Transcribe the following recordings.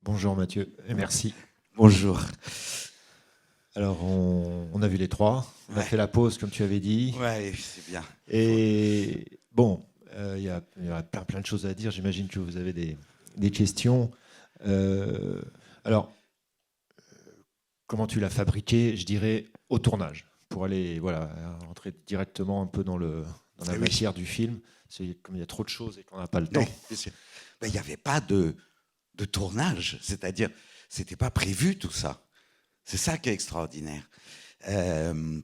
Bonjour Mathieu, et merci. Bonjour. Alors, on a vu les trois, on a Ouais, fait la pause comme tu avais dit, ouais, c'est bien. et bon, il y a plein de choses à dire, j'imagine que vous avez des questions. Euh, alors, comment tu l'as fabriqué? Je dirais au tournage, pour aller voilà, rentrer directement un peu dans la Eh oui, matière du film. C'est comme il y a trop de choses et qu'on n'a pas le oui, temps. bien sûr. Ben, il n'y avait pas de tournage, c'est-à-dire, c'était pas prévu tout ça. C'est ça qui est extraordinaire. Euh,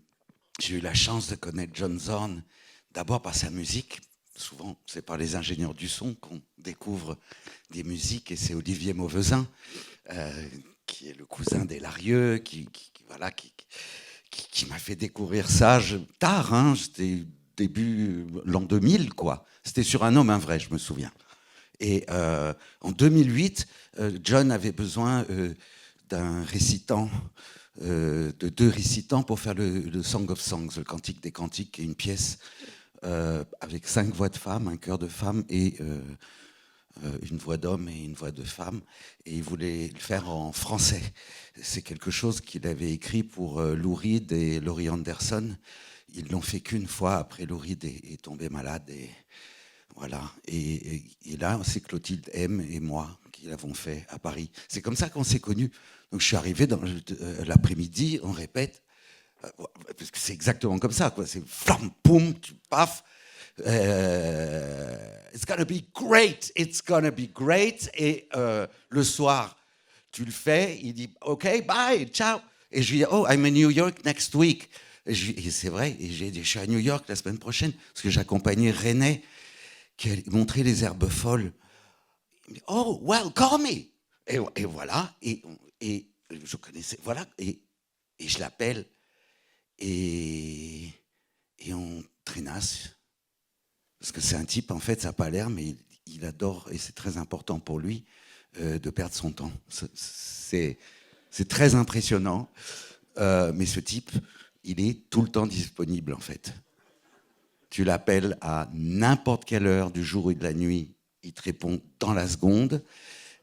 j'ai eu la chance de connaître John Zorn, d'abord par sa musique. Souvent, c'est par les ingénieurs du son qu'on découvre des musiques, et c'est Olivier Mauvesin, euh, qui est le cousin des Larieux, voilà, qui m'a fait découvrir ça tard, hein, c'était début l'an 2000, quoi. C'était sur Un homme, un vrai, je me souviens. Et en 2008, John avait besoin d'un récitant, de deux récitants pour faire le Song of Songs, le Cantique des Cantiques, qui est une pièce avec 5 voix de femmes, un chœur de femmes et une voix d'homme et une voix de femme, et il voulait le faire en français. C'est quelque chose qu'il avait écrit pour Lou Reed et Laurie Anderson. Ils l'ont fait qu'une fois, après Lou Reed est tombé malade, et voilà. Et là, c'est Clotilde M et moi qui l'avons fait à Paris. C'est comme ça qu'on s'est connus. Donc je suis arrivé dans l'après-midi, on répète, parce que c'est exactement comme ça, quoi. C'est flam, poum, tu paf. It's gonna be great, it's gonna be great. Et le soir, tu le fais, il dit OK, bye, ciao. Et je lui dis oh, I'm in New York next week. Et c'est vrai, et j'ai dit je suis à New York la semaine prochaine, parce que j'accompagnais René qui a montré les herbes folles. Il me dit oh, well, call me. Et voilà, et je connaissais, voilà, et je l'appelle, et, et on traînasse. Parce que c'est un type, en fait, ça n'a pas l'air, mais il adore, et c'est très important pour lui, de perdre son temps. C'est très impressionnant, mais ce type, il est tout le temps disponible, en fait. Tu l'appelles à n'importe quelle heure du jour ou de la nuit, il te répond dans la seconde,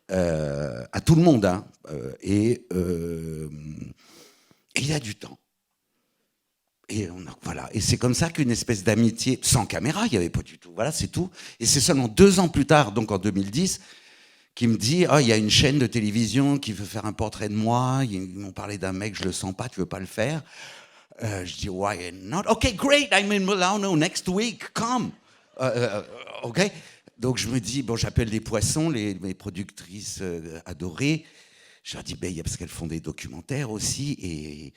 à tout le monde, hein, et il a du temps. Voilà. Et c'est comme ça qu'une espèce d'amitié, sans caméra, il n'y avait pas du tout. Voilà, c'est tout. Et c'est seulement 2 ans plus tard, donc en 2010, qu'il me dit il y a une chaîne de télévision qui veut faire un portrait de moi. Ils m'ont parlé d'un mec, je le sens pas, tu veux pas le faire? Je dis why not? OK, great, I'm in Milano next week, come. OK. Donc je me dis bon, j'appelle les Poissons, mes productrices adorées. Je leur dis parce qu'elles font des documentaires aussi,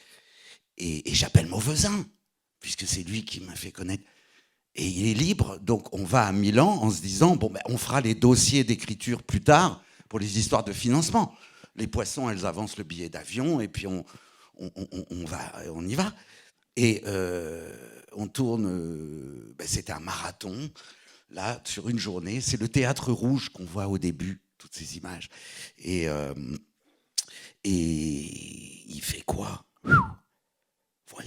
et j'appelle Mauvesin, puisque c'est lui qui m'a fait connaître. Et il est libre, donc on va à Milan en se disant on fera les dossiers d'écriture plus tard pour les histoires de financement. Les Poissons, elles avancent le billet d'avion, et puis on y va. Et on tourne, c'était un marathon, là, sur une journée. C'est le Théâtre Rouge qu'on voit au début, toutes ces images. Et il fait quoi?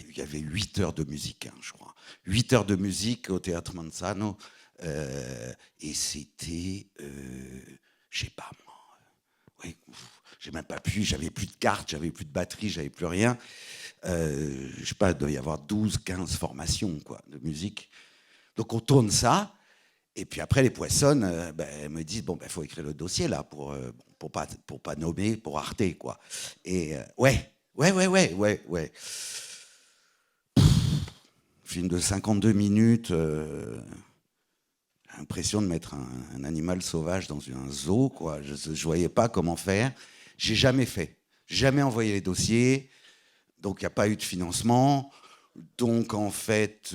Il y avait 8 heures de musique, hein, je crois. 8 heures de musique au Théâtre Manzano. Et c'était, je sais pas moi, ouais, j'ai même pas pu, j'avais plus de cartes, j'avais plus de batterie, j'avais plus rien. Je sais pas, il doit y avoir 12, 15 formations, quoi, de musique. Donc on tourne ça, et puis après les Poissonnes me disent faut écrire le dossier là pour pas nommer pour Arte, quoi. Et ouais. Film de 52 minutes, l'impression de mettre un animal sauvage dans un zoo, quoi. Je voyais pas comment faire. J'ai jamais fait, jamais envoyé les dossiers, donc il n'y a pas eu de financement. Donc en fait,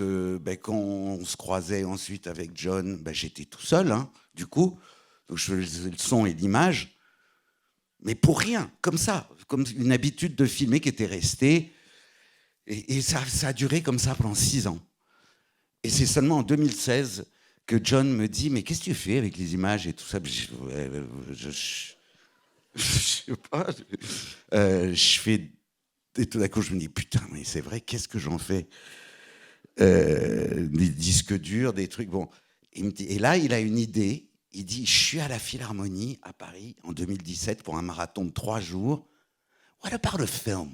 quand on se croisait ensuite avec John, j'étais tout seul, hein, du coup. Donc je faisais le son et l'image, mais pour rien, comme ça, comme une habitude de filmer qui était restée. Et ça a duré comme ça pendant 6 ans. Et c'est seulement en 2016 que John me dit mais qu'est-ce que tu fais avec les images et tout ça? Je sais pas. Je fais. Et tout d'un coup, je me dis putain, mais c'est vrai, qu'est-ce que j'en fais? Des disques durs, des trucs. Bon, il me dit, et là, il a une idée. il dit, je suis à la Philharmonie à Paris en 2017 pour un marathon de 3 jours. What about a film?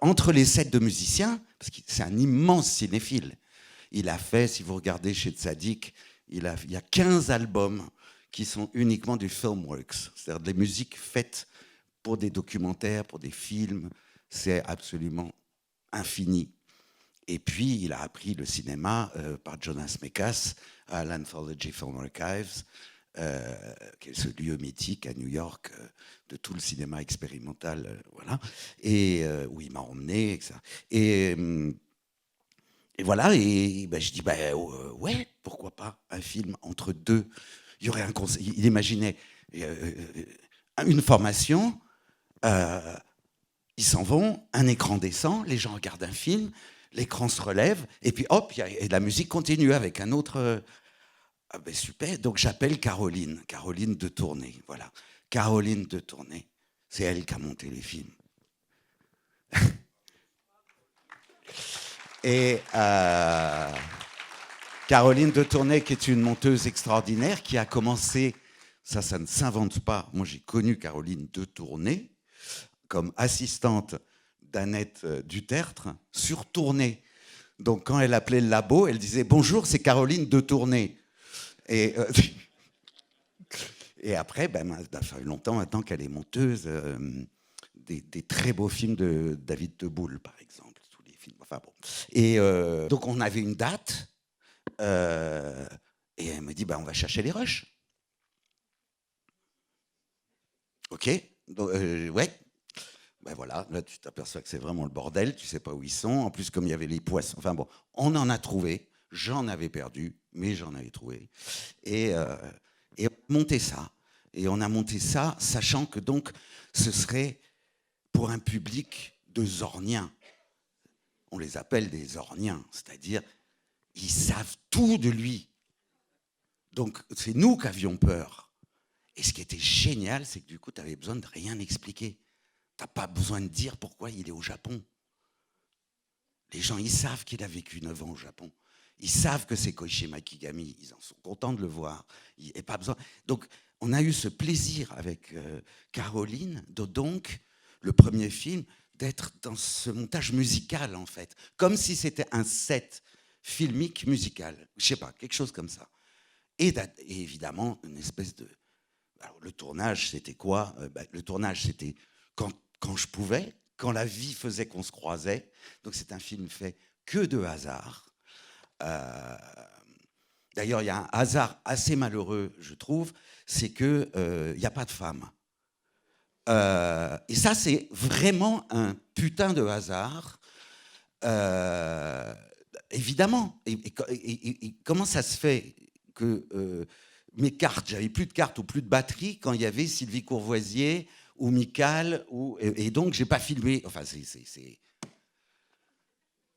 Entre les sets de musiciens, parce que c'est un immense cinéphile, il a fait, si vous regardez chez Tzadik, il y a 15 albums qui sont uniquement du Filmworks, c'est-à-dire des musiques faites pour des documentaires, pour des films. C'est absolument infini. Et puis, il a appris le cinéma par Jonas Mekas à l'Anthology Film Archives, qui est ce lieu mythique à New York de tout le cinéma expérimental, voilà, et où il m'a emmené, etc. Et voilà, et ben, je dis, ben, ouais, pourquoi pas un film entre deux. Il y aurait il imaginait une formation, ils s'en vont, un écran descend, les gens regardent un film, l'écran se relève, et puis hop, et la musique continue avec un autre. Ah ben super, donc j'appelle Caroline de Tournai, voilà. Caroline de Tournai, c'est elle qui a monté les films. Et Caroline de Tournai, qui est une monteuse extraordinaire, qui a commencé, ça ne s'invente pas, moi j'ai connu Caroline de Tournai comme assistante d'Annette Dutertre sur Tournai. Donc quand elle appelait le labo, elle disait « Bonjour, c'est Caroline de Tournai ». Et après, ben, ça fait longtemps maintenant qu'elle est monteuse des très beaux films de David Teboul, par exemple. Tous les films. Enfin bon. Et donc on avait une date, et elle me dit ben, on va chercher les rushs. Ok, donc, ouais. Ben voilà, là tu t'aperçois que c'est vraiment le bordel, tu sais pas où ils sont. En plus, comme il y avait les poissons, enfin bon, on en a trouvé. J'en avais perdu, mais j'en avais trouvé. Et on a monté ça. Et on a monté ça, sachant que donc ce serait pour un public de Zorniens. On les appelle des Zorniens, c'est-à-dire ils savent tout de lui. Donc c'est nous qui avions peur. Et ce qui était génial, c'est que du coup, tu avais besoin de rien expliquer. Tu n'as pas besoin de dire pourquoi il est au Japon. Les gens, ils savent qu'il a vécu 9 ans au Japon. Ils savent que c'est Koichi Makigami. Ils en sont contents de le voir. Il n'y a pas besoin. Donc, on a eu ce plaisir avec Caroline, donc, le premier film, d'être dans ce montage musical, en fait. Comme si c'était un set filmique musical. Je ne sais pas, quelque chose comme ça. Et évidemment, une espèce de... Alors, le tournage, c'était quoi? Le tournage, c'était quand je pouvais, quand la vie faisait qu'on se croisait. Donc, c'est un film fait que de hasard. D'ailleurs, il y a un hasard assez malheureux, je trouve, c'est qu'il n'y a pas de femmes. Et ça, c'est vraiment un putain de hasard. Évidemment. Et comment ça se fait que mes cartes, j'avais plus de cartes ou plus de batterie quand il y avait Sylvie Courvoisier ou Michael, et donc j'ai pas filmé. Enfin, je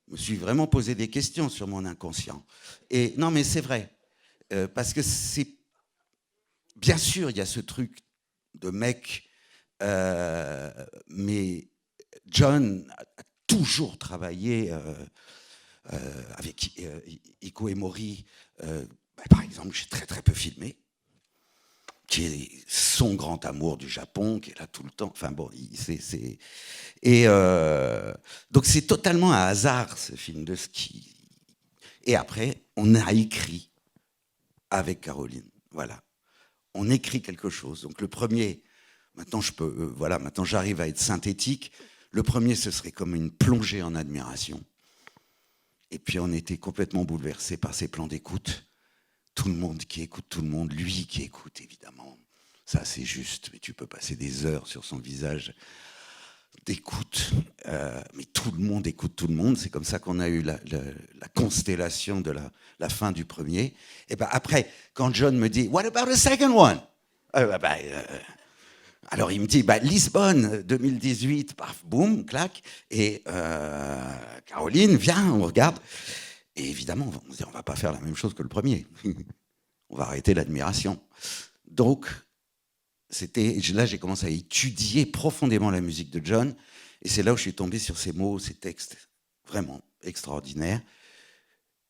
me suis vraiment posé des questions sur mon inconscient. Et non, mais c'est vrai. Parce que c'est... Bien sûr, il y a ce truc de mec, mais John a toujours travaillé avec Iko Emori. Par exemple, j'ai très très peu filmé, qui est son grand amour du Japon, qui est là tout le temps. Enfin bon, et donc c'est totalement un hasard, ce film de ski. Et après, on a écrit avec Caroline. Voilà, on écrit quelque chose. Donc le premier, maintenant maintenant j'arrive à être synthétique. Le premier, ce serait comme une plongée en admiration. Et puis on était complètement bouleversés par ces plans d'écoute. Tout le monde qui écoute tout le monde, lui qui écoute, évidemment. Ça, c'est juste, mais tu peux passer des heures sur son visage d'écoute. Mais tout le monde écoute tout le monde. C'est comme ça qu'on a eu la constellation de la fin du premier. Et ben après, quand John me dit « What about the second one ?» Alors il me dit Lisbonne 2018, paf, boum, clac. Et Caroline, viens, on regarde. Et évidemment, on se dit, on va pas faire la même chose que le premier. On va arrêter l'admiration. Donc, là, j'ai commencé à étudier profondément la musique de John. Et c'est là où je suis tombé sur ces mots, ces textes vraiment extraordinaires.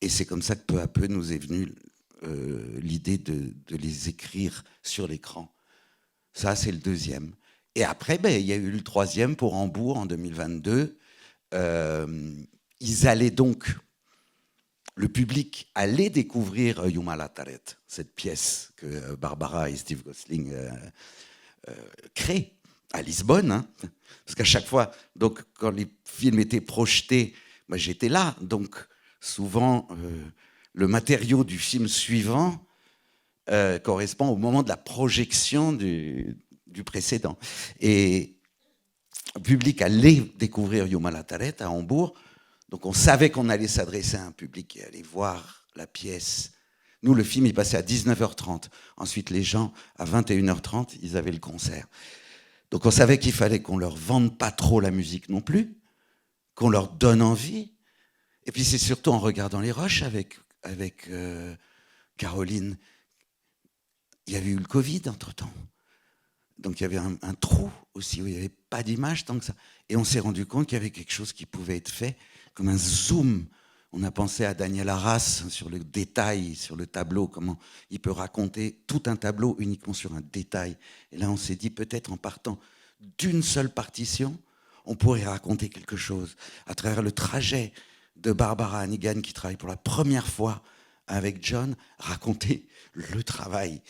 Et c'est comme ça que peu à peu nous est venu l'idée de les écrire sur l'écran. Ça, c'est le deuxième. Et après, il y a eu le troisième pour Hambourg en 2022. Ils allaient donc, le public allait découvrir Jumalataret, cette pièce que Barbara et Steve Gosling créent à Lisbonne. Hein. Parce qu'à chaque fois, donc, quand les films étaient projetés, j'étais là. Donc, souvent, le matériau du film suivant correspond au moment de la projection du précédent. Et le public allait découvrir Jumalataret à Hambourg. Donc on savait qu'on allait s'adresser à un public qui allait voir la pièce. Nous, le film, il passait à 19h30. Ensuite, les gens, à 21h30, ils avaient le concert. Donc on savait qu'il fallait qu'on leur vende pas trop la musique non plus, qu'on leur donne envie. Et puis c'est surtout en regardant les rushs avec Caroline. Il y avait eu le Covid entre-temps. Donc il y avait un trou aussi où il n'y avait pas d'image tant que ça. Et on s'est rendu compte qu'il y avait quelque chose qui pouvait être fait comme un zoom. On a pensé à Daniel Arras sur le détail, sur le tableau, comment il peut raconter tout un tableau uniquement sur un détail. Et là, on s'est dit peut-être en partant d'une seule partition, on pourrait raconter quelque chose à travers le trajet de Barbara Hannigan qui travaille pour la première fois avec John, raconter le travail.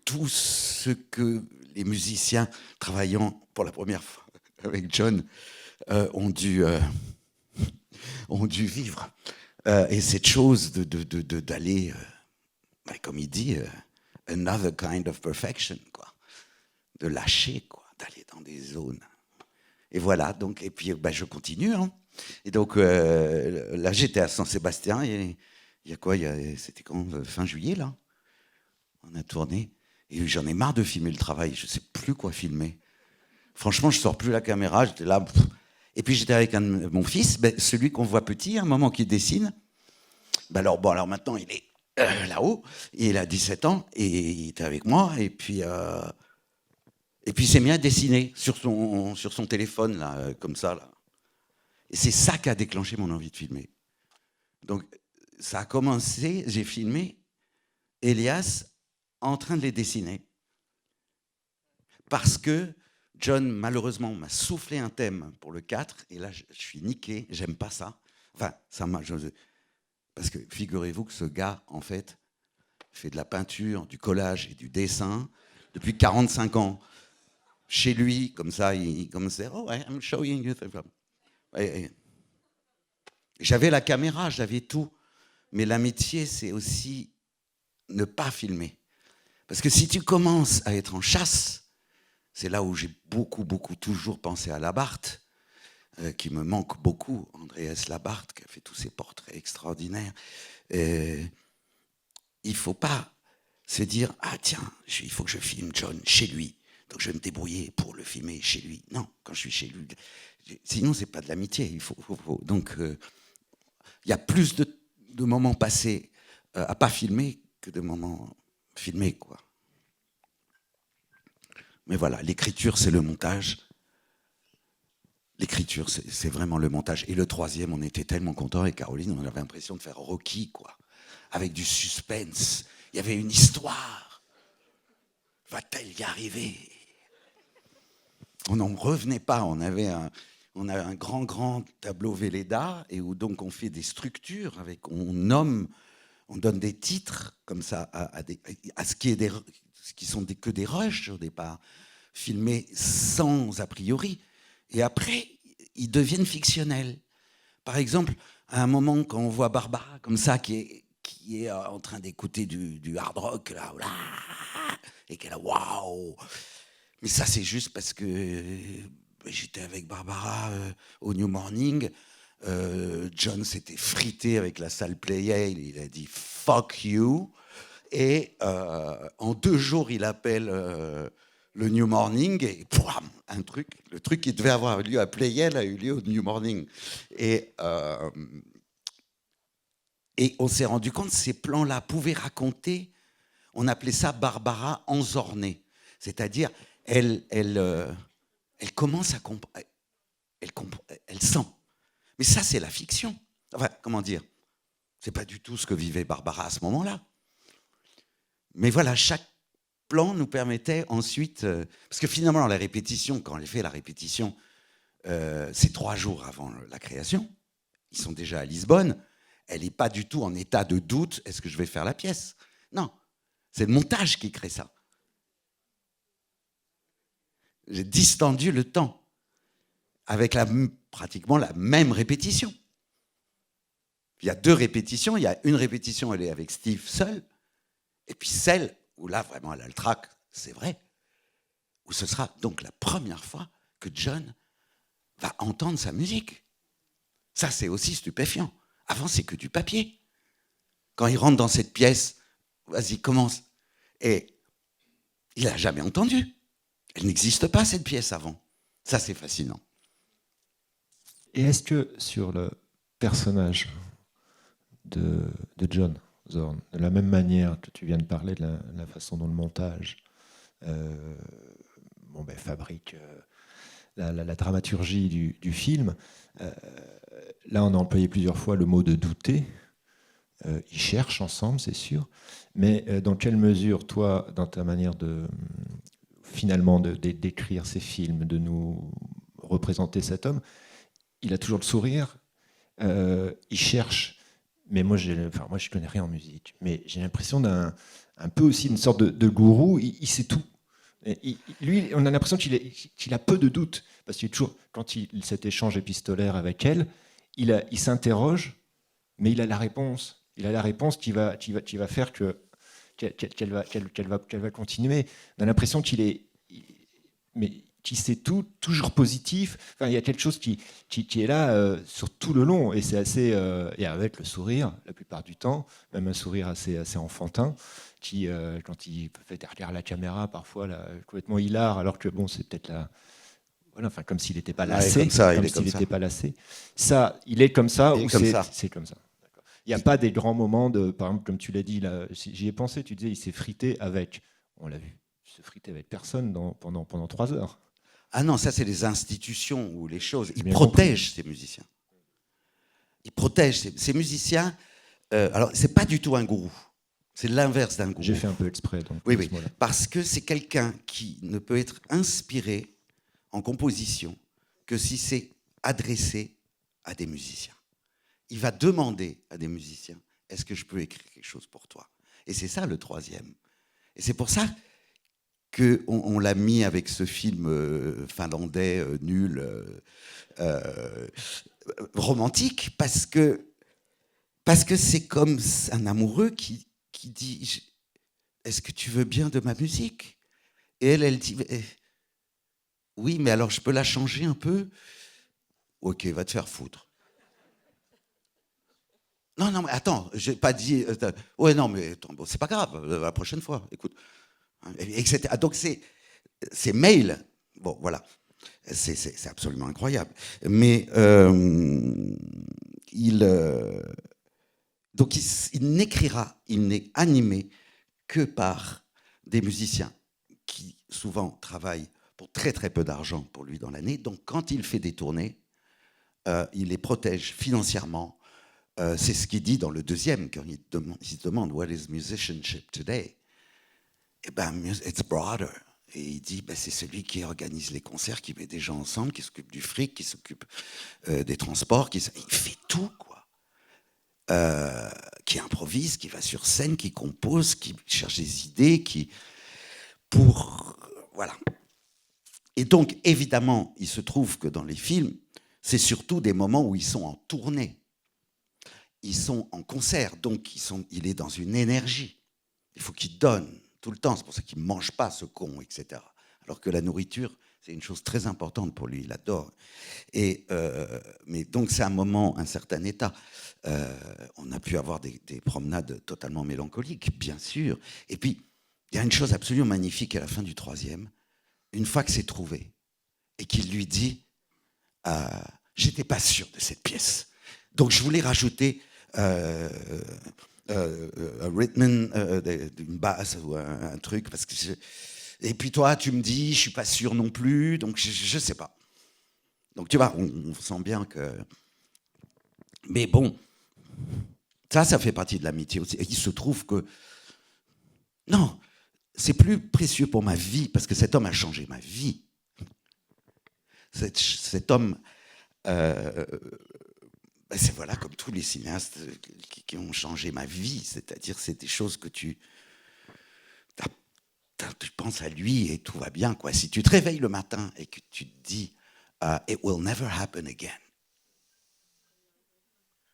Tout ce que les musiciens travaillant pour la première fois avec John ont dû vivre. Et cette chose d'aller, comme il dit, another kind of perfection, quoi. De lâcher, quoi, d'aller dans des zones. Et voilà, donc, et puis je continue. Hein. Et donc là, j'étais à Saint-Sébastien, il y a quoi, c'était quand, fin juillet, là. On a tourné. Et j'en ai marre de filmer le travail. Je ne sais plus quoi filmer. Franchement, je ne sors plus la caméra. J'étais là. Et puis, j'étais avec mon fils, celui qu'on voit petit, à un moment qui dessine. Alors maintenant, il est là-haut. Il a 17 ans. Et il était avec moi. Et puis il s'est mis à dessiner sur son téléphone, là, comme ça. Là. Et c'est ça qui a déclenché mon envie de filmer. Donc, ça a commencé. J'ai filmé Elias en train de les dessiner. Parce que John, malheureusement, m'a soufflé un thème pour le 4, et là, je suis niqué, j'aime pas ça. Enfin, ça m'a... Parce que figurez-vous que ce gars, en fait, fait de la peinture, du collage et du dessin depuis 45 ans. Chez lui, comme ça, il commençait, oh, I'm showing you. J'avais la caméra, j'avais tout. Mais l'amitié, c'est aussi ne pas filmer. Parce que si tu commences à être en chasse, c'est là où j'ai beaucoup toujours pensé à Labarthe, qui me manque beaucoup, Andreas Labarthe, qui a fait tous ces portraits extraordinaires. Il ne faut pas se dire, ah tiens, il faut que je filme John chez lui, donc je vais me débrouiller pour le filmer chez lui. Non, quand je suis chez lui, sinon c'est pas de l'amitié. Il faut. Donc il y a plus de moments passés à pas filmer que de moments filmés, quoi. Mais voilà, l'écriture, c'est le montage. L'écriture, c'est vraiment le montage. Et le troisième, on était tellement contents avec Caroline, on avait l'impression de faire Rocky, quoi. Avec du suspense. Il y avait une histoire. Va-t-elle y arriver? On n'en revenait pas. On a un grand tableau Velleda, et où donc on fait des structures, on donne des titres comme ça à ce qui sont que des rushs au départ, filmés sans a priori. Et après, ils deviennent fictionnels. Par exemple, à un moment, quand on voit Barbara comme ça, qui est en train d'écouter du hard rock, là, et qu'elle a waouh. Mais ça, c'est juste parce que j'étais avec Barbara au New Morning. John s'était frité avec la salle Playel. Il a dit fuck you. Et en 2 jours, il appelle le New Morning et pouam, le truc qui devait avoir lieu à Playel a eu lieu au New Morning. Et on s'est rendu compte que ces plans-là pouvaient raconter, on appelait ça Barbara enzornée. C'est-à-dire, elle commence à comprendre, elle sent. Mais ça, c'est la fiction. Enfin, comment dire? C'est pas du tout ce que vivait Barbara à ce moment-là. Mais voilà, chaque plan nous permettait ensuite... parce que finalement, la répétition, quand elle fait la répétition, c'est 3 jours avant la création. Ils sont déjà à Lisbonne. Elle n'est pas du tout en état de doute. Est-ce que je vais faire la pièce? Non. C'est le montage qui crée ça. J'ai distendu le temps avec pratiquement la même répétition. Il y a 2 répétitions. Il y a une répétition, elle est avec Steve seul. Et puis celle où là, vraiment, elle a le trac, c'est vrai. Où ce sera donc la première fois que John va entendre sa musique. Ça, c'est aussi stupéfiant. Avant, c'est que du papier. Quand il rentre dans cette pièce, vas-y, commence. Et il n'a jamais entendu. Elle n'existe pas, cette pièce, avant. Ça, c'est fascinant. Et est-ce que sur le personnage de John Zorn, de la même manière que tu viens de parler de la façon dont le montage fabrique la dramaturgie du film, là on a employé plusieurs fois le mot de douter. Ils cherchent ensemble, c'est sûr, mais dans quelle mesure, toi, dans ta manière finalement d'écrire ces films, de nous représenter cet homme, il a toujours le sourire, il cherche, mais moi je connais rien en musique, mais j'ai l'impression d'un peu aussi une sorte de gourou, il sait tout. Lui, on a l'impression qu'il a peu de doutes, parce qu'il est toujours, quand cet échange épistolaire avec elle, il s'interroge, mais il a la réponse. Il a la réponse qui va faire qu'elle va continuer. On a l'impression qu'il sait tout, toujours positif. Enfin, il y a quelque chose qui est là sur tout le long, et c'est assez et avec le sourire la plupart du temps, même un sourire assez enfantin, qui quand il fait derrière la caméra parfois là, complètement hilar, alors que bon, c'est peut-être là. Voilà, enfin, comme s'il n'était pas lassé. Pas lassé. Ça, il est comme ça, ou c'est comme ça. Il n'y a pas des grands moments par exemple, comme tu l'as dit, là, j'y ai pensé, tu disais, il s'est frité avec, on l'a vu, il se fritait avec personne pendant 3 heures. Ah non, ça c'est les institutions ou les choses. Il protège ces musiciens. Il protège ces musiciens. Alors, c'est pas du tout un gourou. C'est l'inverse d'un gourou. J'ai fait un peu exprès. Donc, oui. Parce que c'est quelqu'un qui ne peut être inspiré en composition que si c'est adressé à des musiciens. Il va demander à des musiciens, est-ce que je peux écrire quelque chose pour toi? Et c'est ça le 3e. Et c'est pour ça qu'on l'a mis avec ce film finlandais nul, romantique, parce que c'est comme un amoureux qui dit, est-ce que tu veux bien de ma musique? Et elle dit, oui, mais alors je peux la changer un peu? Ok, va te faire foutre. Non, mais attends, j'ai pas dit. Ouais, non, mais attends, bon, c'est pas grave, la prochaine fois, écoute. Etc. Donc, ces mails, bon, voilà, c'est absolument incroyable. Mais donc, il n'écrira, il n'est animé que par des musiciens qui, souvent, travaillent pour très, très peu d'argent pour lui dans l'année. Donc, quand il fait des tournées, il les protège financièrement. C'est ce qu'il dit dans le 2e, quand il se demande « What is musicianship today ?» Eh bien, it's broader. Et il dit, c'est celui qui organise les concerts, qui met des gens ensemble, qui s'occupe du fric, qui s'occupe des transports, il fait tout, quoi. Qui improvise, qui va sur scène, qui compose, qui cherche des idées, voilà. Et donc, évidemment, il se trouve que dans les films, c'est surtout des moments où ils sont en tournée. Ils sont en concert, donc il est dans une énergie. Il faut qu'il donne tout le temps. C'est pour ça qu'il ne mange pas, ce con, etc. Alors que la nourriture, c'est une chose très importante pour lui. Il adore. Mais donc, c'est un moment, un certain état. On a pu avoir des promenades totalement mélancoliques, bien sûr. Et puis, il y a une chose absolument magnifique à la fin du 3e. Une fois que c'est trouvé, et qu'il lui dit « J'étais pas sûr de cette pièce. Donc, je voulais rajouter... un rhythm, une basse ou un truc, parce que et puis toi tu me dis je suis pas sûr non plus, donc je sais pas. Donc tu vois, on sent bien que, mais bon, Ça fait partie de l'amitié aussi. Et il se trouve que... Non, c'est plus précieux pour ma vie, parce que cet homme a changé ma vie. Cet homme... c'est voilà, comme tous les cinéastes qui ont changé ma vie. C'est-à-dire, c'est des choses que tu penses à lui et tout va bien, quoi. Si tu te réveilles le matin et que tu te dis « It will never happen again »,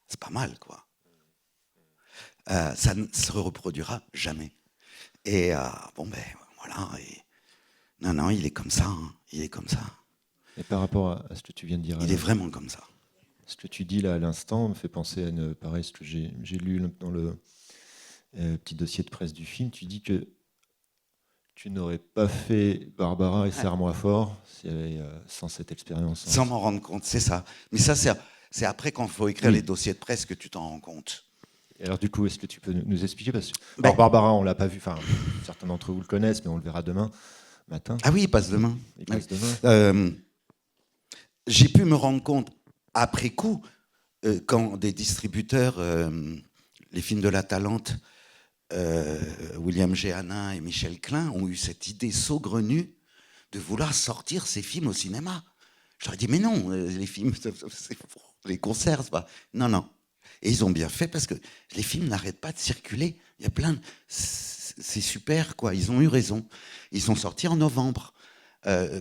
c'est pas mal, quoi. Ça ne se reproduira jamais. Et bon, ben voilà. Et... Non, il est comme ça. Hein. Il est comme ça. Et par rapport à ce que tu viens de dire, il est vraiment comme ça. Ce que tu dis là à l'instant me fait penser à pareil, ce que j'ai lu dans le petit dossier de presse du film. Tu dis que tu n'aurais pas fait Barbara et Serre-moi fort sans cette expérience. Sans m'en rendre compte, c'est ça. Mais ça, c'est après quand il faut écrire les dossiers de presse que tu t'en rends compte. Et alors du coup, est-ce que tu peux nous expliquer parce que Barbara, on l'a pas vu. Enfin, certains d'entre vous le connaissent, mais on le verra demain matin. Ah oui, il passe demain. Il passe demain. J'ai pu me rendre compte après coup, quand des distributeurs, les films de la Talente, William Géanin et Michel Klein, ont eu cette idée saugrenue de vouloir sortir ces films au cinéma. Je leur ai dit, mais non, les films, c'est pour les concerts, c'est pas... Non. Et ils ont bien fait parce que les films n'arrêtent pas de circuler. Il y a plein de... C'est super, quoi. Ils ont eu raison. Ils sont sortis en novembre,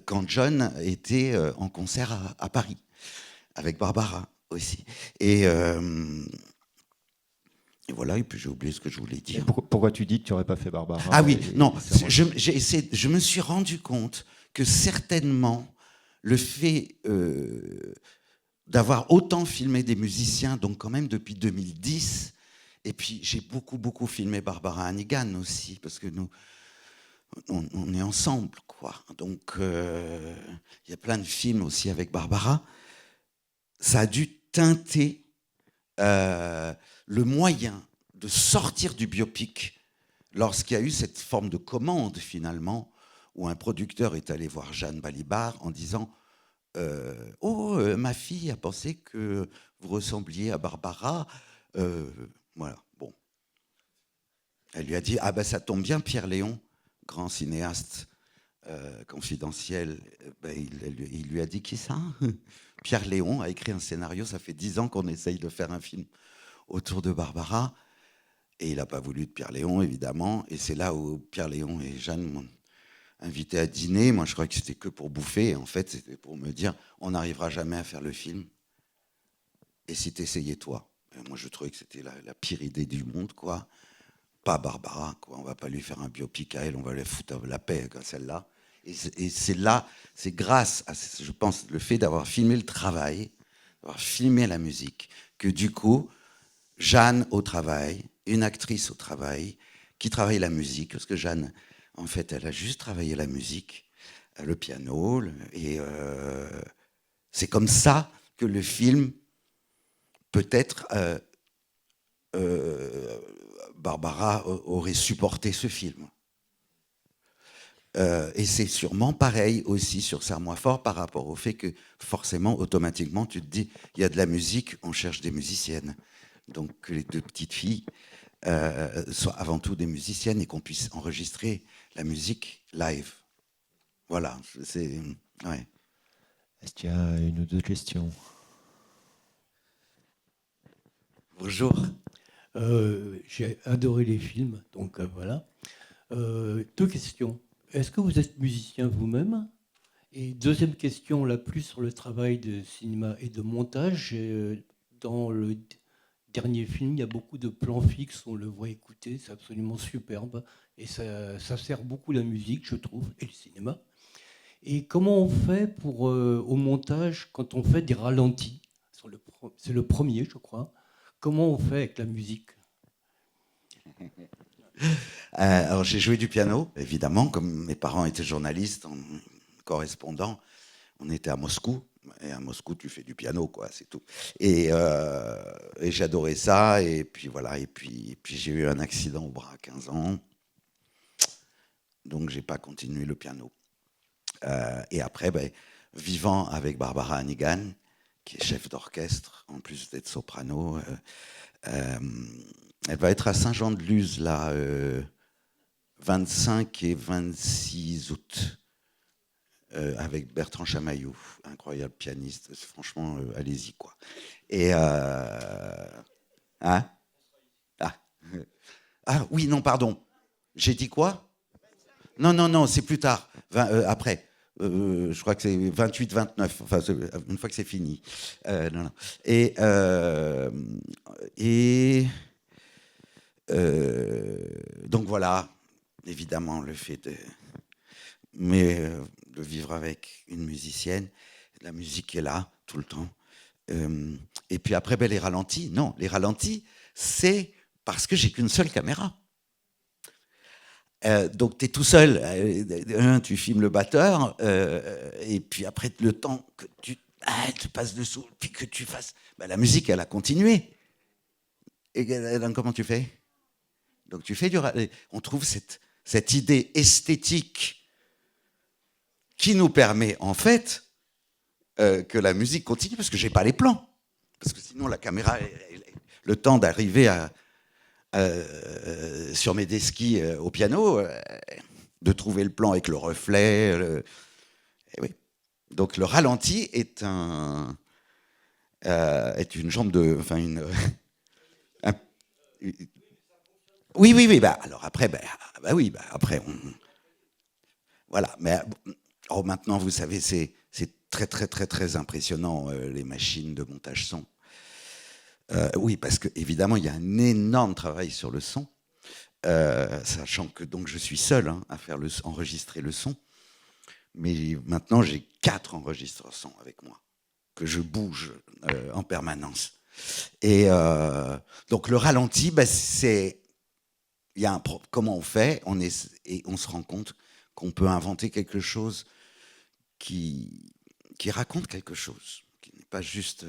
quand John était en concert à Paris, avec Barbara aussi. Et voilà, et puis j'ai oublié ce que je voulais dire. Pourquoi tu dis que tu n'aurais pas fait Barbara? Ah oui, non, je me suis rendu compte que certainement le fait d'avoir autant filmé des musiciens, donc quand même depuis 2010, et puis j'ai beaucoup filmé Barbara Hannigan aussi, parce que nous, on est ensemble, quoi. Donc il y a plein de films aussi avec Barbara. Ça a dû teinter le moyen de sortir du biopic lorsqu'il y a eu cette forme de commande, finalement, où un producteur est allé voir Jeanne Balibar en disant ma fille a pensé que vous ressembliez à Barbara. Voilà, bon. Elle lui a dit, ah ben ça tombe bien, Pierre Léon, grand cinéaste confidentiel, il lui a dit, qui ça? Pierre Léon a écrit un scénario, ça fait 10 ans qu'on essaye de faire un film autour de Barbara, et il n'a pas voulu de Pierre Léon, évidemment, et c'est là où Pierre Léon et Jeanne m'ont invité à dîner. Moi, je croyais que c'était que pour bouffer, et en fait, c'était pour me dire, on n'arrivera jamais à faire le film, et si t'essayais, toi. Et moi, je trouvais que c'était la pire idée du monde, quoi. Pas Barbara, quoi. On va pas lui faire un biopic à elle, on va lui foutre la paix, quoi, celle-là. Et c'est là, c'est grâce à, je pense, le fait d'avoir filmé le travail, d'avoir filmé la musique, que du coup, Jeanne au travail, une actrice au travail, qui travaille la musique, parce que Jeanne, en fait, elle a juste travaillé la musique, le piano, et c'est comme ça que le film, peut-être, Barbara aurait supporté ce film. Et c'est sûrement pareil aussi sur Serre-moi fort par rapport au fait que forcément, automatiquement, tu te dis, il y a de la musique, on cherche des musiciennes. Donc que les deux petites filles soient avant tout des musiciennes et qu'on puisse enregistrer la musique live. Voilà, c'est... Ouais. Est-ce qu'il y a une ou deux questions? Bonjour. J'ai adoré les films, donc voilà. 2 questions. Est-ce que vous êtes musicien vous-même? Et deuxième question, là, plus sur le travail de cinéma et de montage. Dans le dernier film, il y a beaucoup de plans fixes, on le voit écouter, c'est absolument superbe. Et ça sert beaucoup la musique, je trouve, et le cinéma. Et comment on fait pour, au montage, quand on fait des ralentis? C'est le premier, je crois. Comment on fait avec la musique? Alors j'ai joué du piano, évidemment, comme mes parents étaient journalistes, correspondants. On était à Moscou, et à Moscou tu fais du piano, quoi, c'est tout. Et j'adorais ça, et puis voilà, et puis j'ai eu un accident au bras à 15 ans, donc j'ai pas continué le piano. Et après, vivant avec Barbara Hannigan, qui est chef d'orchestre, en plus d'être soprano. Elle va être à Saint-Jean-de-Luz, là, 25 et 26 août, avec Bertrand Chamaillou, incroyable pianiste. Franchement, allez-y, quoi. Et... hein? Ah oui, non, pardon. J'ai dit quoi? Non, c'est plus tard, après. Je crois que c'est 28-29, enfin, une fois que c'est fini. Non. Et donc voilà, évidemment, le fait de vivre avec une musicienne, la musique est là tout le temps. Et puis après, les ralentis, non, les ralentis, c'est parce que j'ai qu'une seule caméra. Donc tu es tout seul, tu filmes le batteur, et puis après le temps que tu passes dessous, puis que tu fasses... la musique, elle a continué. Et donc, comment tu fais? Donc tu fais on trouve cette idée esthétique qui nous permet en fait que la musique continue, parce que j'ai pas les plans. Parce que sinon la caméra, le temps d'arriver sur mes deski au piano, de trouver le plan avec le reflet. Et oui. Donc le ralenti est une jambe de... Enfin, oui. Alors après, après, voilà. Mais maintenant, vous savez, c'est très, très, très, très impressionnant, les machines de montage son. Oui, parce qu'évidemment, il y a un énorme travail sur le son, sachant que donc, je suis seul à faire enregistrer le son. Mais maintenant, j'ai 4 enregistreurs son avec moi, que je bouge en permanence. Et donc, le ralenti, c'est... Comment on fait, et on se rend compte qu'on peut inventer quelque chose qui raconte quelque chose, qui n'est pas juste...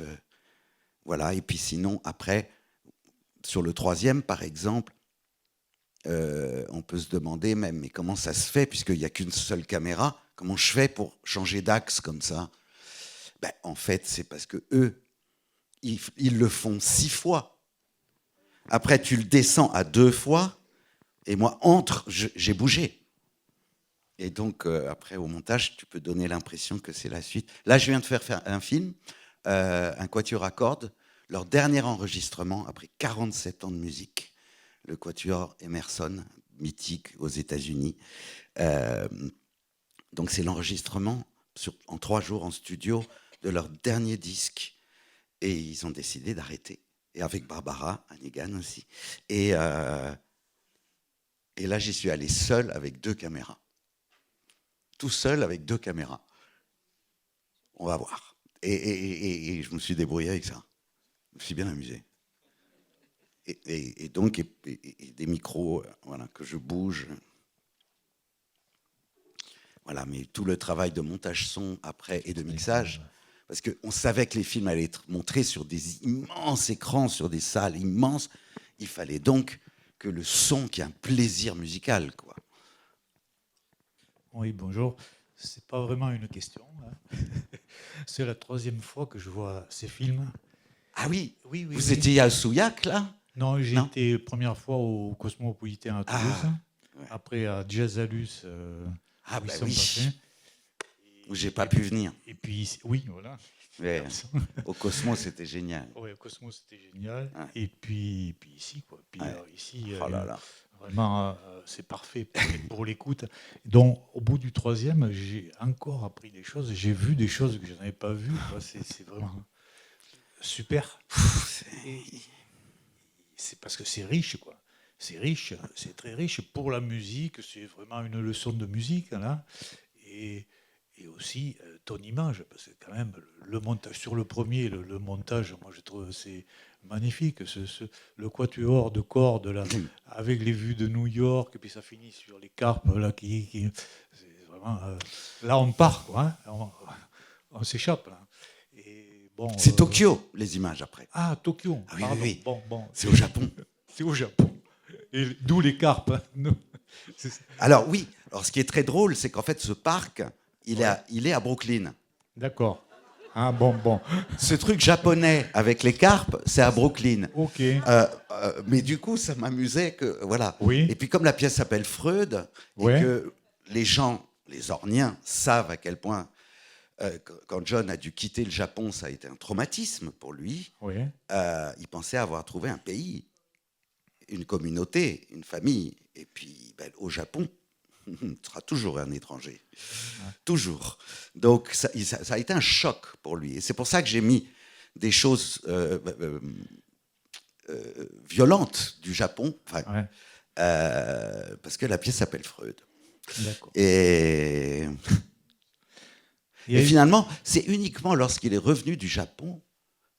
voilà, et puis sinon, après, sur le 3e, par exemple, on peut se demander même, mais comment ça se fait, puisqu'il n'y a qu'une seule caméra, comment je fais pour changer d'axe comme ça? En fait, c'est parce que eux, ils le font 6 fois. Après, tu le descends à 2 fois, et moi, j'ai bougé. Et donc, après, au montage, tu peux donner l'impression que c'est la suite. Là, je viens de faire un film, un quatuor à cordes, leur dernier enregistrement après 47 ans de musique. Le quatuor Emerson, mythique aux États-Unis. Donc c'est l'enregistrement en 3 jours en studio de leur dernier disque. Et ils ont décidé d'arrêter. Et avec Barbara Hannigan aussi. Et là, j'y suis allé seul avec 2 caméras. Tout seul avec 2 caméras. On va voir. Et je me suis débrouillé avec ça. Je me suis bien amusé. Et donc, des micros, voilà, que je bouge. Voilà, mais tout le travail de montage son après et de mixage, parce qu'on savait que les films allaient être montrés sur des immenses écrans, sur des salles immenses. Il fallait donc que le son, qu'il y ait un plaisir musical, quoi. Oui, bonjour. C'est pas vraiment une question. C'est la 3e fois que je vois ces films. Ah oui, oui. Vous étiez à Souillac, là? Non, j'ai été première fois au Cosmopolitain à Toulouse, ouais. Après à Jazzalus. Oui. Où j'ai pas pu venir. Et puis, oui, voilà. Ouais. Au Cosmo, c'était génial. Oui, au Cosmo, c'était génial. Ouais. Et puis ici, quoi. Puis ici, là. Vraiment, c'est parfait pour l'écoute. Donc, au bout du 3e, j'ai encore appris des choses. J'ai vu des choses que je n'avais pas vues. C'est vraiment super. C'est parce que c'est riche, quoi. C'est riche, c'est très riche pour la musique. C'est vraiment une leçon de musique, là. Et aussi ton image, parce que quand même, le montage, sur le premier, le montage, moi je trouve c'est magnifique. Le quatuor de cordes, là, avec les vues de New York, et puis ça finit sur les carpes, là, c'est vraiment... là, on part, quoi. Hein, on s'échappe, là. Et bon, c'est Tokyo, les images, après. Ah, Tokyo, ah, oui, pardon. Oui. Bon, c'est au Japon. C'est au Japon. Et d'où les carpes. Hein. Alors, oui. Alors, ce qui est très drôle, c'est qu'en fait, ce parc... Il est à Brooklyn. D'accord. Ah bon. Ce truc japonais avec les carpes, c'est à Brooklyn. Ok. Mais du coup, ça m'amusait que voilà. Oui. Et puis comme la pièce s'appelle Freud et Ouais. que les gens, les Orniens, savent à quel point quand John a dû quitter le Japon, ça a été un traumatisme pour lui. Oui. Il pensait avoir trouvé un pays, une communauté, une famille. Et puis au Japon, tu seras toujours un étranger. Ouais. Toujours. Donc ça a été un choc pour lui. Et c'est pour ça que j'ai mis des choses violentes du Japon. Ouais. Parce que la pièce s'appelle Freud. D'accord. Et finalement, c'est uniquement lorsqu'il est revenu du Japon,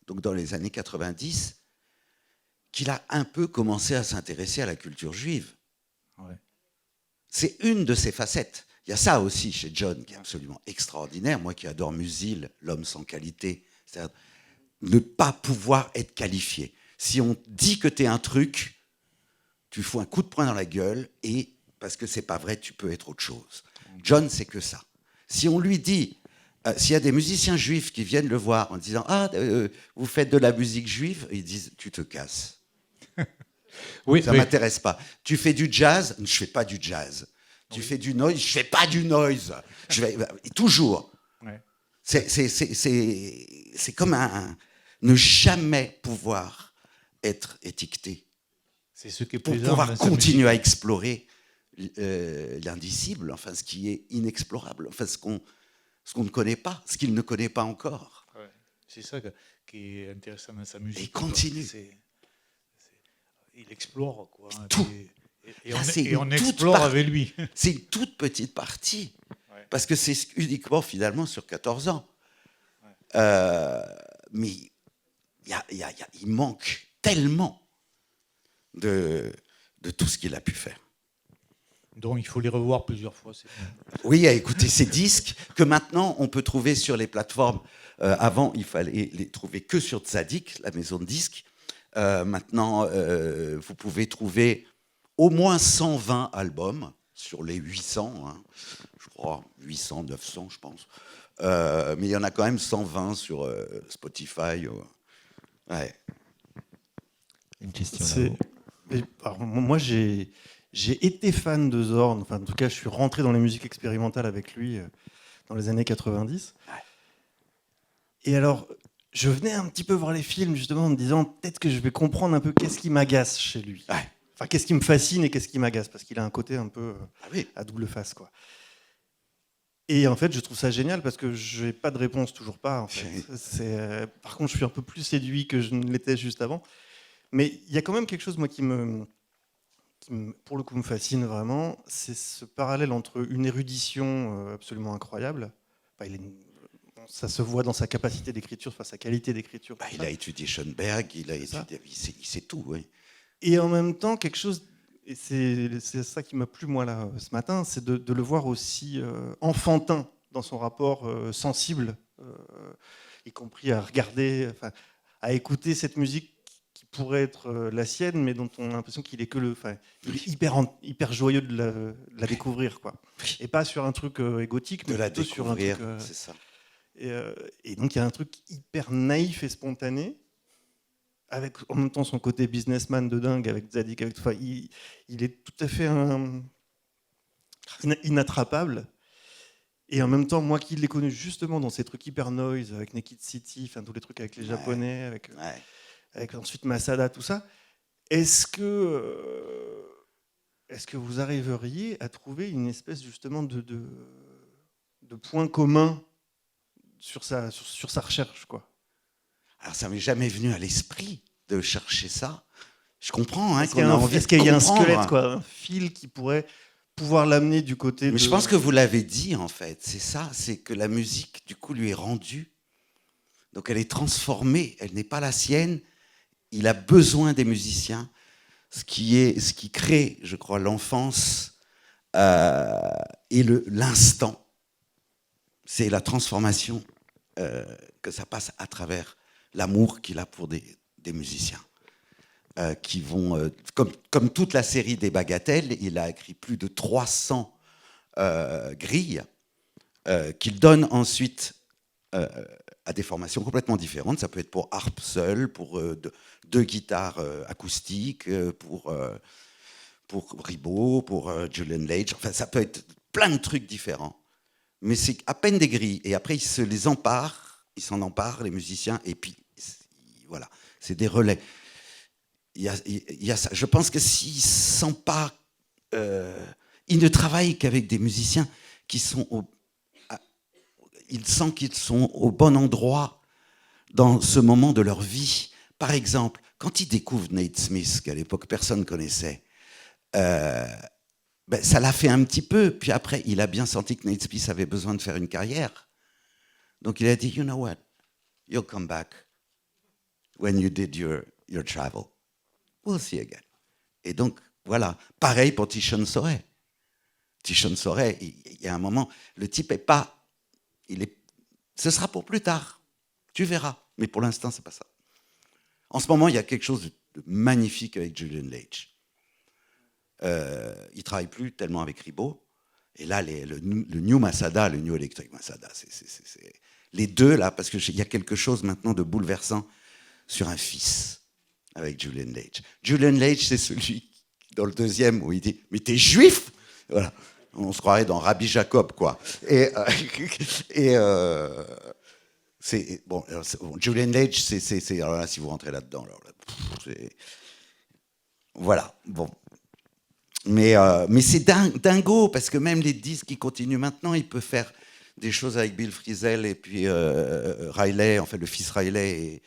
donc dans les années 90, qu'il a un peu commencé à s'intéresser à la culture juive. Ouais. C'est une de ses facettes. Il y a ça aussi chez John, qui est absolument extraordinaire. Moi qui adore Musil, l'homme sans qualité, c'est-à-dire ne pas pouvoir être qualifié. Si on dit que tu es un truc, tu fous un coup de poing dans la gueule et, parce que c'est pas vrai, tu peux être autre chose. John, c'est que ça. Si on lui dit, s'il y a des musiciens juifs qui viennent le voir en disant « Ah, vous faites de la musique juive », ils disent « Tu te casses. » Oui, ça ne m'intéresse pas. Tu fais du jazz, je ne fais pas du jazz. Tu fais du noise, je ne fais pas du noise. Toujours. Ouais. C'est comme ne jamais pouvoir être étiqueté. C'est ce qui est pour pouvoir continuer à explorer l'indicible, enfin ce qui est inexplorable, enfin ce qu'on ne connaît pas, ce qu'il ne connaît pas encore. Ouais. C'est ça qui est intéressant dans sa musique. Et il continue. Il explore, quoi. Tout. Et on explore avec lui. C'est une toute petite partie, ouais. Parce que c'est uniquement finalement sur 14 ans. Ouais. Mais il manque tellement de tout ce qu'il a pu faire. Donc il faut les revoir plusieurs fois. Oui, à écouter ces disques que maintenant on peut trouver sur les plateformes. Avant, il fallait les trouver que sur Tzadik, la maison de disques. Maintenant, vous pouvez trouver au moins 120 albums sur les 800, hein, je crois, 800, 900, je pense. Mais il y en a quand même 120 sur Spotify. Ouais. Une question. Alors, moi, j'ai été fan de Zorn. Enfin, en tout cas, je suis rentré dans les musiques expérimentales avec lui dans les années 90. Ouais. Et alors, je venais un petit peu voir les films, justement, en me disant peut-être que je vais comprendre un peu qu'est-ce qui m'agace chez lui. Ouais. Enfin, qu'est-ce qui me fascine et qu'est-ce qui m'agace, parce qu'il a un côté un peu à double face, quoi. Et en fait, je trouve ça génial parce que je n'ai pas de réponse, toujours pas. En fait. Par contre, je suis un peu plus séduit que je ne l'étais juste avant. Mais il y a quand même quelque chose, moi, qui pour le coup, me fascine vraiment. C'est ce parallèle entre une érudition absolument incroyable. Enfin, ça se voit dans sa capacité d'écriture, enfin, sa qualité d'écriture. Il a étudié Schoenberg, il sait tout. Oui. Et en même temps, quelque chose, et c'est ça qui m'a plu, moi, là, ce matin, c'est de le voir aussi enfantin dans son rapport sensible, y compris à regarder, à écouter cette musique qui pourrait être la sienne, mais dont on a l'impression qu'il est que il est hyper joyeux de la découvrir, quoi. Et pas sur un truc égotique, mais plutôt sur un truc. C'est ça. Et donc il y a un truc hyper naïf et spontané, avec en même temps son côté businessman de dingue avec Tzadik. Il est tout à fait inattrapable. Et en même temps, moi qui l'ai connu justement dans ces trucs hyper noise, avec Naked City, tous les trucs avec les Japonais, avec ensuite Masada, tout ça, est-ce que vous arriveriez à trouver une espèce justement de point commun sur sa recherche, quoi? Alors ça m'est jamais venu à l'esprit de chercher ça. Je comprends qu'on a envie de comprendre. Est-ce qu'il y a un squelette, quoi, un fil qui pourrait pouvoir l'amener du côté. Mais je pense que vous l'avez dit, en fait. C'est ça, c'est que la musique, du coup, lui est rendue. Donc elle est transformée, elle n'est pas la sienne. Il a besoin des musiciens, ce qui crée, je crois, l'enfance et l'instant. C'est la transformation que ça passe à travers l'amour qu'il a pour des musiciens. Qui vont, comme toute la série des Bagatelles, il a écrit plus de 300 grilles qu'il donne ensuite à des formations complètement différentes. Ça peut être pour harpe seule, pour deux guitares acoustiques, pour Ribot, pour Julian Lage. Enfin, ça peut être plein de trucs différents. Mais c'est à peine des grilles. Et après, ils s'en emparent, les musiciens, et puis voilà, c'est des relais. Il y a ça. Je pense que s'ils s'emparent, ils ne travaillent qu'avec des musiciens qui sont ils sentent qu'ils sont au bon endroit dans ce moment de leur vie. Par exemple, quand ils découvrent Nate Smith, qu'à l'époque personne ne connaissait, ça l'a fait un petit peu. Puis après, il a bien senti que Nate Smith avait besoin de faire une carrière. Donc il a dit, you know what, you'll come back when you did your travel. We'll see again. Et donc, voilà. Pareil pour Tishon Sorey. Tishon Sorey, il y a un moment, le type est pas... ce sera pour plus tard. Tu verras. Mais pour l'instant, c'est pas ça. En ce moment, il y a quelque chose de magnifique avec Julian Lage. Il travaille plus tellement avec Ribot. Et là, le New Masada, le New Electric Masada, c'est les deux là, parce qu'il y a quelque chose maintenant de bouleversant sur un fils avec Julian Lage. Julian Lage, c'est celui dans le deuxième où il dit « Mais t'es juif ?» Voilà. On se croirait dans Rabbi Jacob, quoi. C'est bon, Julian Lage, alors là, si vous rentrez là-dedans, voilà. Bon, mais c'est dingo parce que même les disques qui continuent maintenant, il peut faire des choses avec Bill Frisell et puis Riley, enfin le fils Riley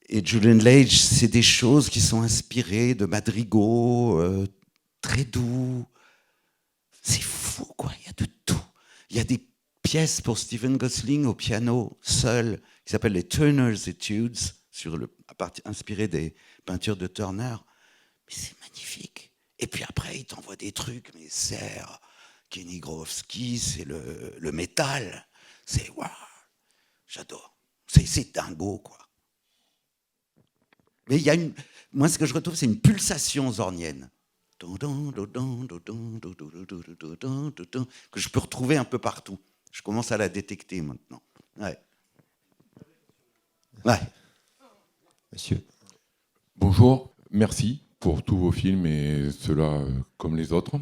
et Julian Lage. C'est des choses qui sont inspirées de madrigaux très doux. C'est fou, quoi. Il y a de tout. Il y a des pièces pour Stephen Gosling au piano, seul, qui s'appellent les Turner's Etudes, inspirées des peintures de Turner. Mais c'est magnifique. Et puis après, il t'envoie des trucs, mais Serre, Kenny Grofsky, c'est le métal. C'est waouh, j'adore. C'est dingo, quoi. Mais il y a moi, ce que je retrouve, c'est une pulsation zornienne que je peux retrouver un peu partout. Je commence à la détecter maintenant. Ouais. Monsieur. Bonjour, merci pour tous vos films et ceux-là comme les autres.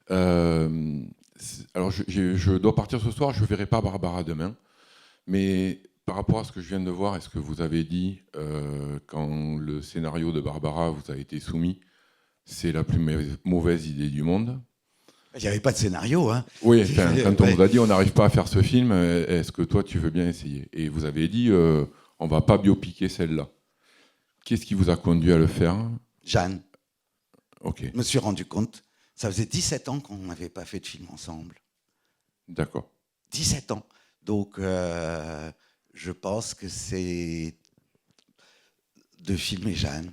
Alors, je dois partir ce soir, je ne verrai pas Barbara demain, mais par rapport à ce que je viens de voir et ce que vous avez dit, quand le scénario de Barbara vous a été soumis, c'est la plus mauvaise idée du monde. Il n'y avait pas de scénario, hein. Oui, quand on vous a dit on n'arrive pas à faire ce film, est-ce que toi tu veux bien essayer? Et vous avez dit on ne va pas biopiquer celle-là. Qu'est-ce qui vous a conduit à le faire? Jeanne. Ok. Je me suis rendu compte, ça faisait 17 ans qu'on n'avait pas fait de film ensemble. D'accord. 17 ans. Donc, je pense que c'est de filmer Jeanne.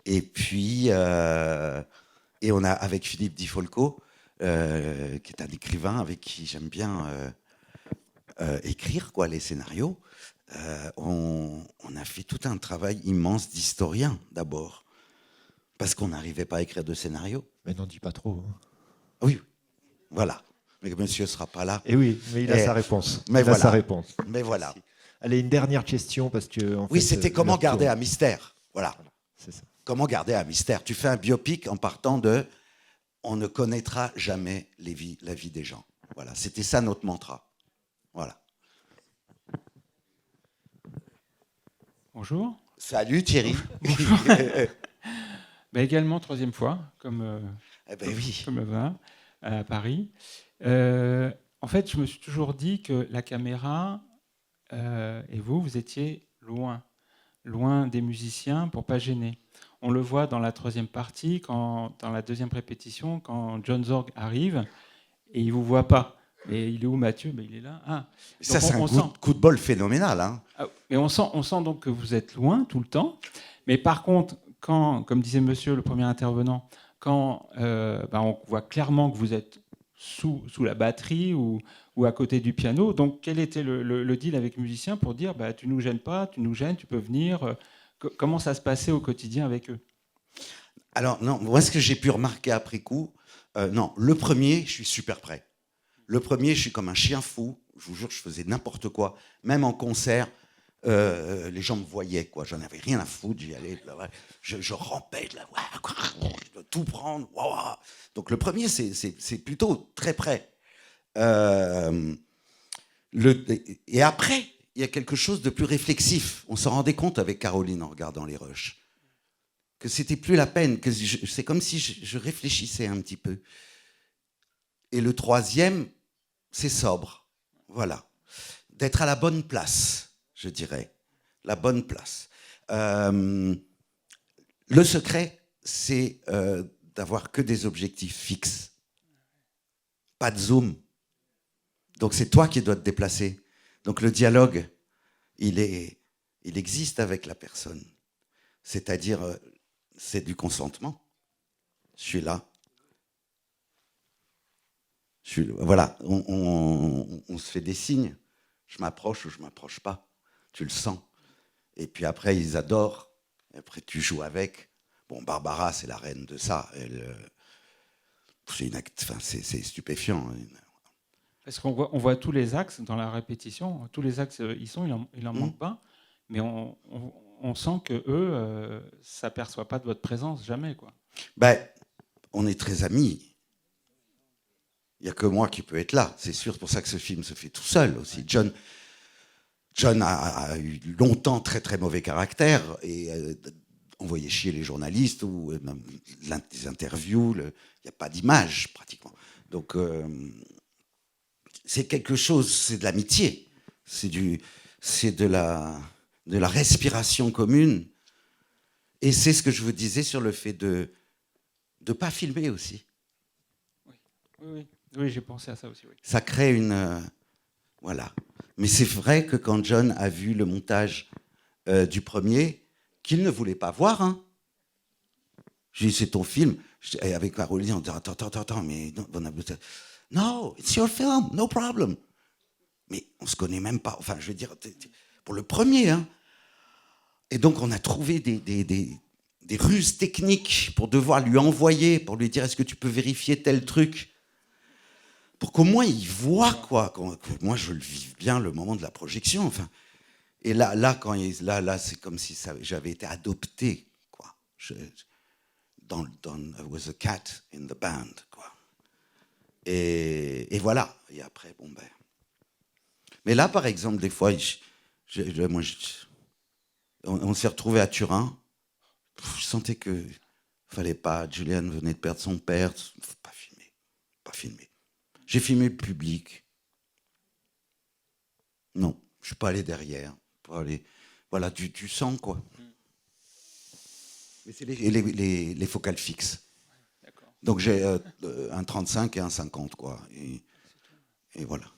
Et puis, et on a, avec Philippe Di Folco, qui est un écrivain avec qui j'aime bien écrire les scénarios, on a fait tout un travail immense d'historien, d'abord. Parce qu'on n'arrivait pas à écrire de scénario. Mais n'en dis pas trop. Hein. Oui, voilà. Mais monsieur ne sera pas là. Et oui, mais il a sa réponse. Mais il a sa réponse. Mais voilà. Allez, une dernière question parce que. Oui, c'était comment garder un mystère. Voilà. C'est ça. Comment garder un mystère? Tu fais un biopic en partant de on ne connaîtra jamais la vie des gens. Voilà, c'était ça notre mantra. Voilà. Bonjour. Salut Thierry. Bonjour. Également troisième fois, comme oui. comme à Paris. En fait, je me suis toujours dit que la caméra et vous étiez loin des musiciens pour pas gêner. On le voit dans la troisième partie, dans la deuxième répétition, quand John Zorn arrive et il vous voit pas. Et il est où Mathieu? Il est là. Ah. Ça, c'est un coup de bol phénoménal. Hein. Mais on sent donc que vous êtes loin tout le temps. Mais par contre, quand, comme disait monsieur le premier intervenant, quand on voit clairement que vous êtes sous la batterie ou à côté du piano, donc quel était le deal avec le musicien pour dire tu nous gênes pas, tu nous gênes, tu peux venir comment ça se passait au quotidien avec eux? Alors, non, moi, ce que j'ai pu remarquer après coup, non, le premier, je suis super prêt. Le premier, je suis comme un chien fou. Je vous jure, je faisais n'importe quoi. Même en concert, les gens me voyaient, quoi. J'en avais rien à foutre. J'y allais, je rampais, je dois tout prendre. Donc le premier, c'est plutôt très près. Et après, il y a quelque chose de plus réflexif. On s'en rendait compte avec Caroline en regardant les rushs. Que c'était plus la peine. C'est comme si je réfléchissais un petit peu. Et le troisième, c'est sobre. Voilà. D'être à la bonne place, je dirais. La bonne place. Le secret, c'est d'avoir que des objectifs fixes. Pas de zoom. Donc c'est toi qui dois te déplacer. Donc le dialogue, il existe avec la personne. C'est-à-dire, c'est du consentement. Je suis là. Voilà, on se fait des signes. Je m'approche ou je m'approche pas. Tu le sens. Et puis après, ils adorent. Et après, tu joues avec. Bon, Barbara, c'est la reine de ça. C'est stupéfiant. Parce qu'on voit tous les axes dans la répétition. Tous les axes, il en manque pas. Mais on sent que eux s'aperçoivent pas de votre présence, jamais, quoi. Ben, on est très amis. Il n'y a que moi qui peux être là, c'est sûr. C'est pour ça que ce film se fait tout seul aussi. John a eu longtemps très très mauvais caractère et envoyait chier les journalistes ou même des interviews. Il n'y a pas d'image pratiquement. Donc c'est quelque chose, c'est de l'amitié, c'est de la respiration commune. Et c'est ce que je vous disais sur le fait de ne pas filmer aussi. Oui, j'ai pensé à ça aussi. Oui. Ça crée une... voilà. Mais c'est vrai que quand John a vu le montage du premier, qu'il ne voulait pas voir, hein. Je lui ai dit, c'est ton film. Et avec Caroline, on dit, attends, mais... No, it's your film, no problem. Mais on ne se connaît même pas. Enfin, je veux dire, pour le premier, hein. Et donc, on a trouvé des ruses techniques pour devoir lui envoyer, pour lui dire, est-ce que tu peux vérifier tel truc ? Pour qu'au moins il voit, quoi. Que moi, je le vive bien, le moment de la projection. Enfin. Et là, c'est comme si j'avais été adopté, quoi. I was a cat in the band, quoi. Et voilà. Et après, bon, ben... Mais là, par exemple, des fois, on s'est retrouvés à Turin. Je sentais que fallait pas. Julian venait de perdre son père. Pas filmer. J'ai filmé le public. Non, je suis pas allé derrière. Voilà, du sang, quoi. Mais c'est les focales fixes. D'accord. Donc j'ai un 35 et un 50, quoi. Et voilà.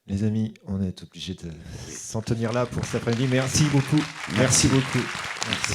Les amis, on est obligé de s'en tenir là pour cet après-midi. Merci beaucoup. Merci beaucoup. Merci.